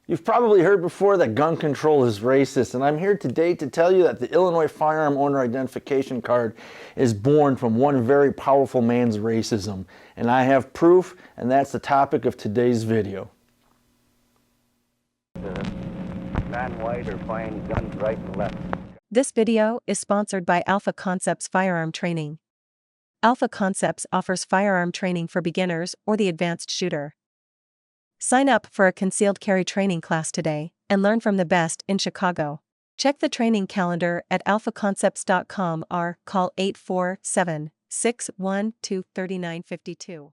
You've probably heard before that gun control is racist, and I'm here today to tell you that the Illinois Firearm Owner Identification Card is born from one very powerful man's racism. And I have proof, and that's the topic of today's video. Non-white are buying guns right and left. This video is sponsored by Alpha Concepts Firearm Training. Alpha Concepts offers firearm training for beginners or the advanced shooter. Sign up for a concealed carry training class today and learn from the best in Chicago. Check the training calendar at alphaconcepts.com or call 847-612-3952.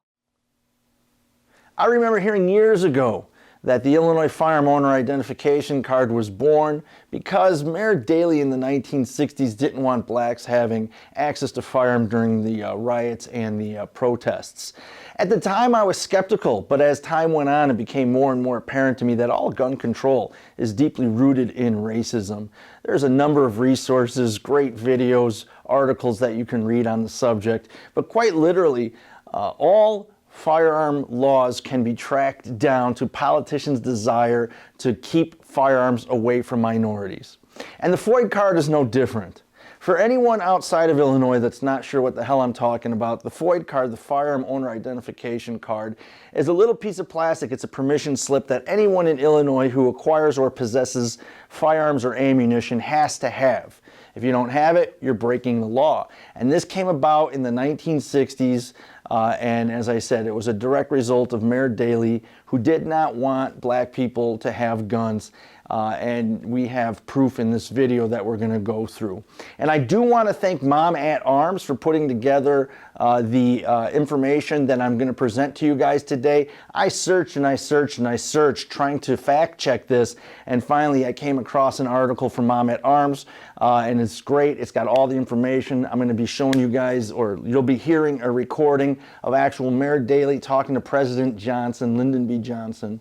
I remember hearing years ago that the Illinois Firearm Owner Identification Card was born because Mayor Daley in the 1960s didn't want blacks having access to firearms during the riots and the protests. At the time I was skeptical, but as time went on it became more and more apparent to me that all gun control is deeply rooted in racism. There's a number of resources, great videos, articles that you can read on the subject, but quite literally all firearm laws can be tracked down to politicians' desire to keep firearms away from minorities. And the FOID card is no different. For anyone outside of Illinois that's not sure what the hell I'm talking about, the FOID card, the Firearm Owner Identification Card, is a little piece of plastic. It's a permission slip that anyone in Illinois who acquires or possesses firearms or ammunition has to have. If you don't have it, you're breaking the law. And this came about in the 1960s. And as I said, it was a direct result of Mayor Daley, who did not want black people to have guns. And we have proof in this video that we're going to go through. And I do want to thank Mom at Arms for putting together the information that I'm going to present to you guys today. I searched and I searched and I searched trying to fact check this, and finally I came across an article from Mom at Arms, and it's great. It's got all the information. I'm going to be showing you guys, or you'll be hearing a recording of actual Mayor Daley talking to President Johnson, Lyndon B. Johnson,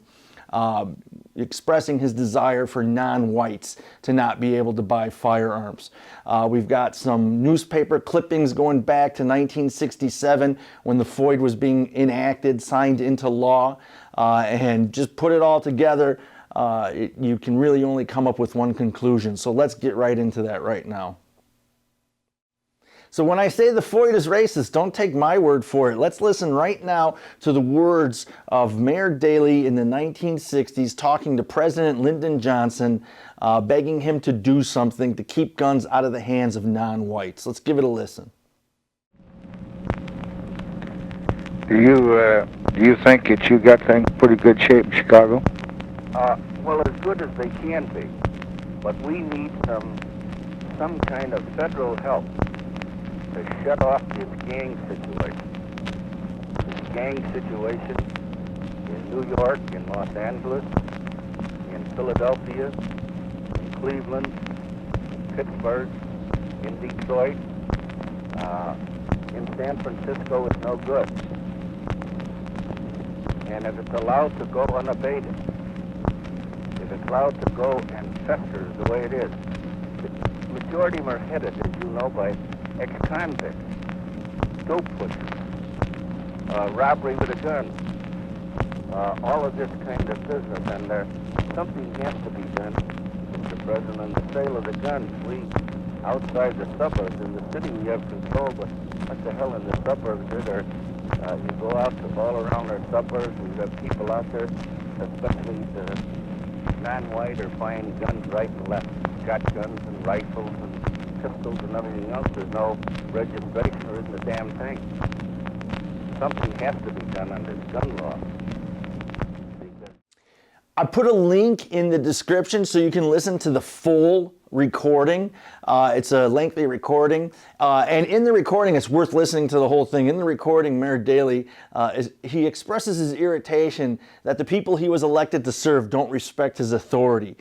expressing his desire for non-whites to not be able to buy firearms. We've got some newspaper clippings going back to 1967 when the FOID was being enacted, signed into law, and just put it all together, you can really only come up with one conclusion. So let's get right into that right now. So when I say the FOID is racist, don't take my word for it. Let's listen right now to the words of Mayor Daley in the 1960s talking to President Lyndon Johnson, begging him to do something to keep guns out of the hands of non-whites. Let's give it a listen. Do you think that you got things in pretty good shape in Chicago? Well, as good as they can be, but we need some kind of federal help to shut off this gang situation. This gang situation in New York, in Los Angeles, in Philadelphia, in Cleveland, in Pittsburgh, in Detroit, in San Francisco is no good. And if it's allowed to go unabated, if it's allowed to go and fester the way it is, the majority of them are headed, as you know, by ex-convicts, dope pushers, robbery with a gun, all of this kind of business, and something has to be done, Mr. President, on the sale of the guns. We, outside the suburbs, in the city we have control, but what the hell in the suburbs you go out to all around our suburbs, we've got people out there, especially the non-white, are buying guns right and left, shotguns and rifles and pistols and everything else. There's no registration, there isn't a damn thing. Something has to be done under gun law. I put a link in the description so you can listen to the full recording. It's a lengthy recording, and in the recording it's worth listening to the whole thing. In the recording, Mayor Daley, he expresses his irritation that the people he was elected to serve don't respect his authority.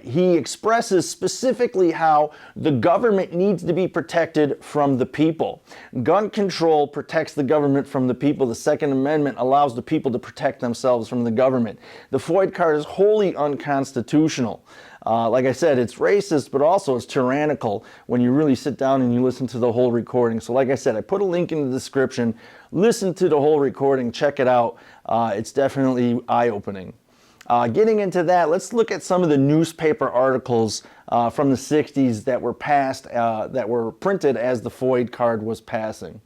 He expresses specifically how the government needs to be protected from the people. Gun control protects the government from the people. The Second Amendment allows the people to protect themselves from the government. The FOID card is wholly unconstitutional. Like I said, it's racist, but also it's tyrannical when you really sit down and you listen to the whole recording. So like I said, I put a link in the description. Listen to the whole recording. Check it out. It's definitely eye-opening. Getting into that, let's look at some of the newspaper articles from the 60s that were passed, that were printed as the FOID card was passing.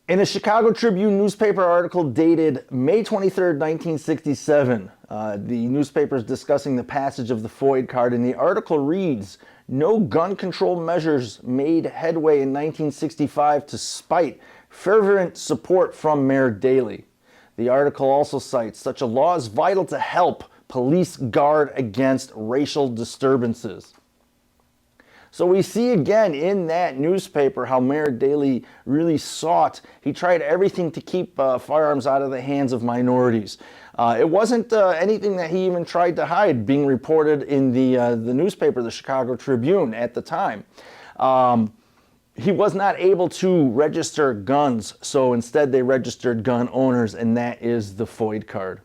In a Chicago Tribune newspaper article dated May 23, 1967, the newspaper is discussing the passage of the FOID card, and the article reads, "No gun control measures made headway in 1965 despite fervent support from Mayor Daley." The article also cites, "Such a law is vital to help police guard against racial disturbances." So we see again in that newspaper how Mayor Daley really he tried everything to keep firearms out of the hands of minorities. It wasn't anything that he even tried to hide being reported in the newspaper, the Chicago Tribune at the time. He was not able to register guns, so instead they registered gun owners, and that is the FOID card.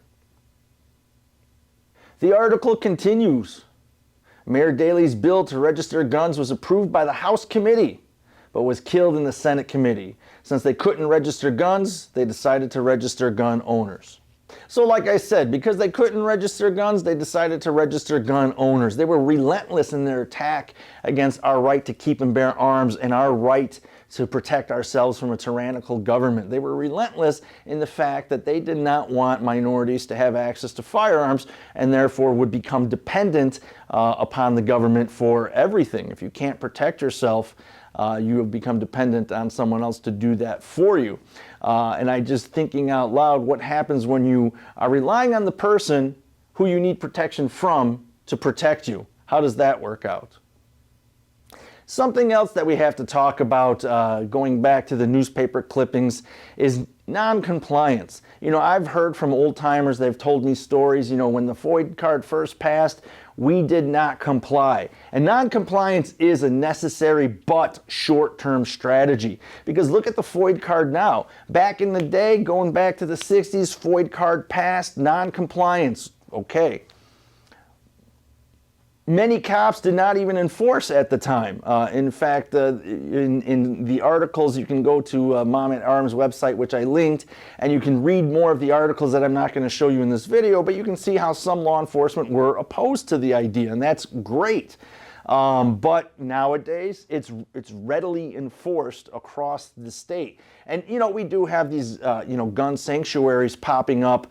The article continues. Mayor Daley's bill to register guns was approved by the House committee, but was killed in the Senate committee. Since they couldn't register guns, they decided to register gun owners. So like I said, because they couldn't register guns, they decided to register gun owners. They were relentless in their attack against our right to keep and bear arms and our right to protect ourselves from a tyrannical government. They were relentless in the fact that they did not want minorities to have access to firearms and therefore would become dependent upon the government for everything. If you can't protect yourself, you have become dependent on someone else to do that for you. And I just thinking out loud, what happens when you are relying on the person who you need protection from to protect you? How does that work out? Something else that we have to talk about, going back to the newspaper clippings, is non-compliance. You know, I've heard from old timers, they've told me stories, you know, when the FOID card first passed, we did not comply. And non-compliance is a necessary but short-term strategy. Because look at the FOID card now. Back in the day, going back to the 60s, FOID card passed, non-compliance, okay. Many cops did not even enforce at the time. In fact, in the articles, you can go to Mom at Arms website, which I linked, and you can read more of the articles that I'm not going to show you in this video, but you can see how some law enforcement were opposed to the idea, and that's great. But nowadays, it's readily enforced across the state. And, you know, we do have these, gun sanctuaries popping up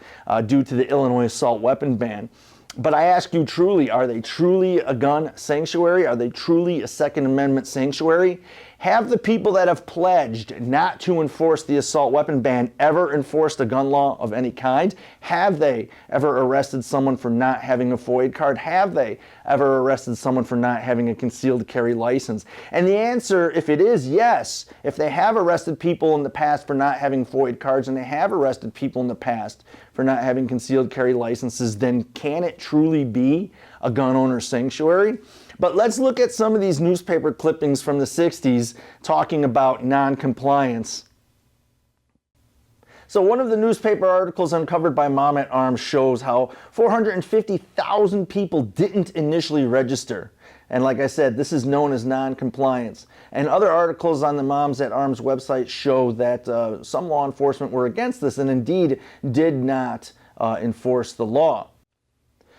due to the Illinois assault weapon ban. But I ask you truly, are they truly a gun sanctuary? Are they truly a Second Amendment sanctuary? Have the people that have pledged not to enforce the assault weapon ban ever enforced a gun law of any kind? Have they ever arrested someone for not having a FOID card? Have they ever arrested someone for not having a concealed carry license? And the answer, if it is yes, if they have arrested people in the past for not having FOID cards and they have arrested people in the past for not having concealed carry licenses, then can it truly be a gun owner sanctuary? But let's look at some of these newspaper clippings from the 60s talking about non-compliance. So one of the newspaper articles uncovered by Mom at Arms shows how 450,000 people didn't initially register. And like I said, this is known as non-compliance. And other articles on the Moms at Arms website show that some law enforcement were against this and indeed did not enforce the law.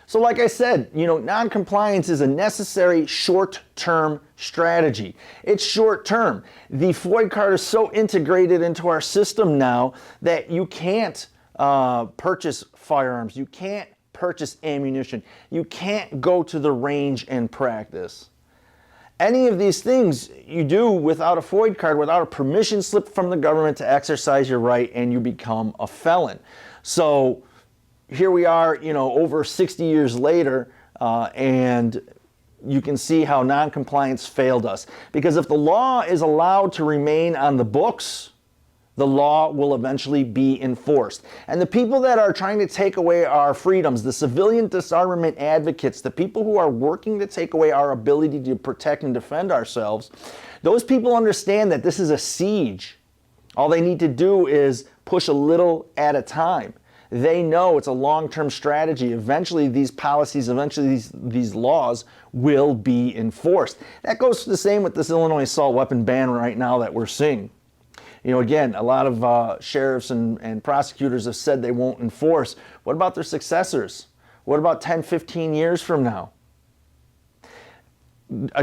So like I said, you know, non-compliance is a necessary short-term strategy. It's short-term. The FOID card is so integrated into our system now that you can't purchase firearms. You can't purchase ammunition. You can't go to the range and practice. Any of these things you do without a FOID card, without a permission slip from the government to exercise your right, and you become a felon. So here we are, you know, over 60 years later, and you can see how non-compliance failed us. Because if the law is allowed to remain on the books, the law will eventually be enforced. And the people that are trying to take away our freedoms, the civilian disarmament advocates, the people who are working to take away our ability to protect and defend ourselves, those people understand that this is a siege. All they need to do is push a little at a time. They know it's a long-term strategy. Eventually these policies, eventually these laws will be enforced. That goes the same with this Illinois assault weapon ban right now that we're seeing. You know, again, a lot of sheriffs and prosecutors have said they won't enforce. What about their successors? What about 10, 15 years from now?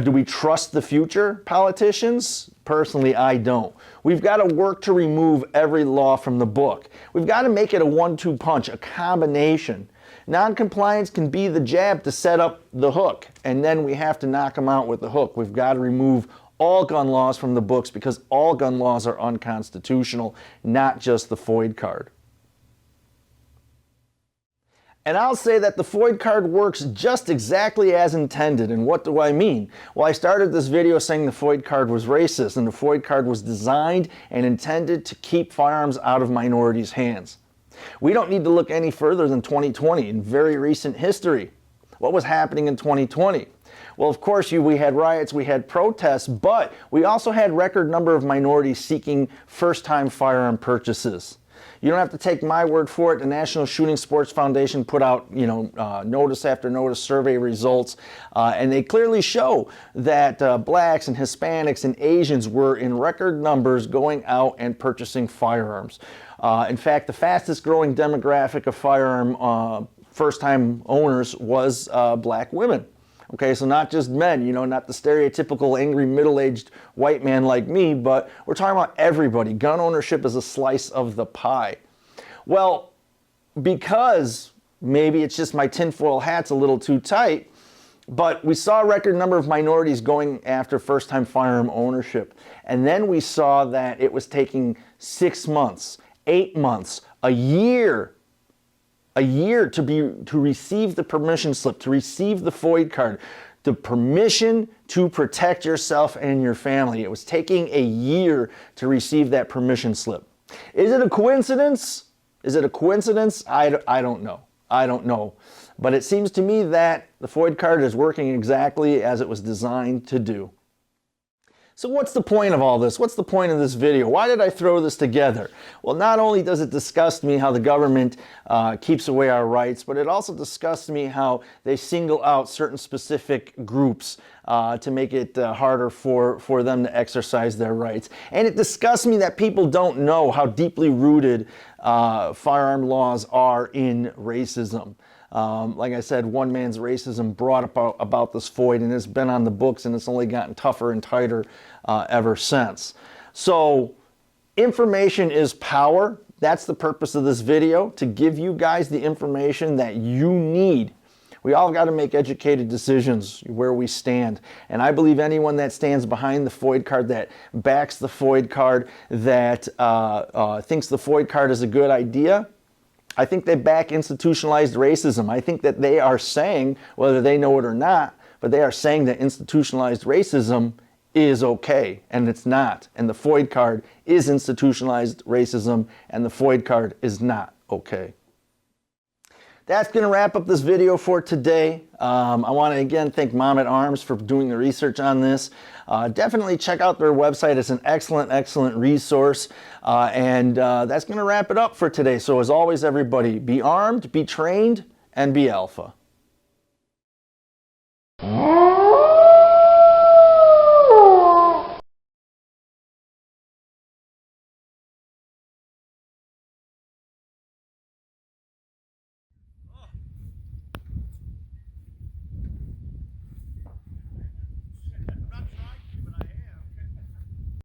Do we trust the future politicians? Personally, I don't. We've got to work to remove every law from the book. We've got to make it a 1-2 punch, a combination. Non-compliance can be the jab to set up the hook, and then we have to knock them out with the hook. We've got to remove all gun laws from the books because all gun laws are unconstitutional, not just the FOID card. And I'll say that the FOID card works just exactly as intended. And what do I mean? Well, I started this video saying the FOID card was racist, and the FOID card was designed and intended to keep firearms out of minorities' hands. We don't need to look any further than 2020 in very recent history. What was happening in 2020? Well, of course, we had riots, we had protests, but we also had record number of minorities seeking first-time firearm purchases. You don't have to take my word for it. The National Shooting Sports Foundation put out, notice after notice survey results, and they clearly show that blacks and Hispanics and Asians were in record numbers going out and purchasing firearms. In fact, the fastest growing demographic of firearm first-time owners was black women. Okay, so not just men, not the stereotypical angry middle-aged white man like me, but we're talking about everybody. Gun ownership is a slice of the pie. Well, because maybe it's just my tinfoil hat's a little too tight, but we saw a record number of minorities going after first-time firearm ownership. And then we saw that it was taking 6 months, 8 months, a year to receive the permission slip, to receive the FOID card, the permission to protect yourself and your family. It was taking a year to receive that permission slip. Is it a coincidence? Is it a coincidence? I don't know. I don't know. But it seems to me that the FOID card is working exactly as it was designed to do. So what's the point of all this? What's the point of this video? Why did I throw this together? Well, not only does it disgust me how the government keeps away our rights, but it also disgusts me how they single out certain specific groups to make it harder for them to exercise their rights. And it disgusts me that people don't know how deeply rooted firearm laws are in racism. Like I said, one man's racism brought about this FOID, and it's been on the books, and it's only gotten tougher and tighter ever since. So information is power. That's the purpose of this video, to give you guys the information that you need. We all got to make educated decisions where we stand. And I believe anyone that stands behind the FOID card, that backs the FOID card, that thinks the FOID card is a good idea, I think they back institutionalized racism. I think that they are saying, whether they know it or not, but they are saying that institutionalized racism is okay, and it's not. And the FOID card is institutionalized racism, and the FOID card is not okay. That's going to wrap up this video for today. I want to again thank Mom at Arms for doing the research on this. Definitely check out their website. It's an excellent resource. And that's going to wrap it up for today. So as always, everybody, be armed, be trained, and be alpha.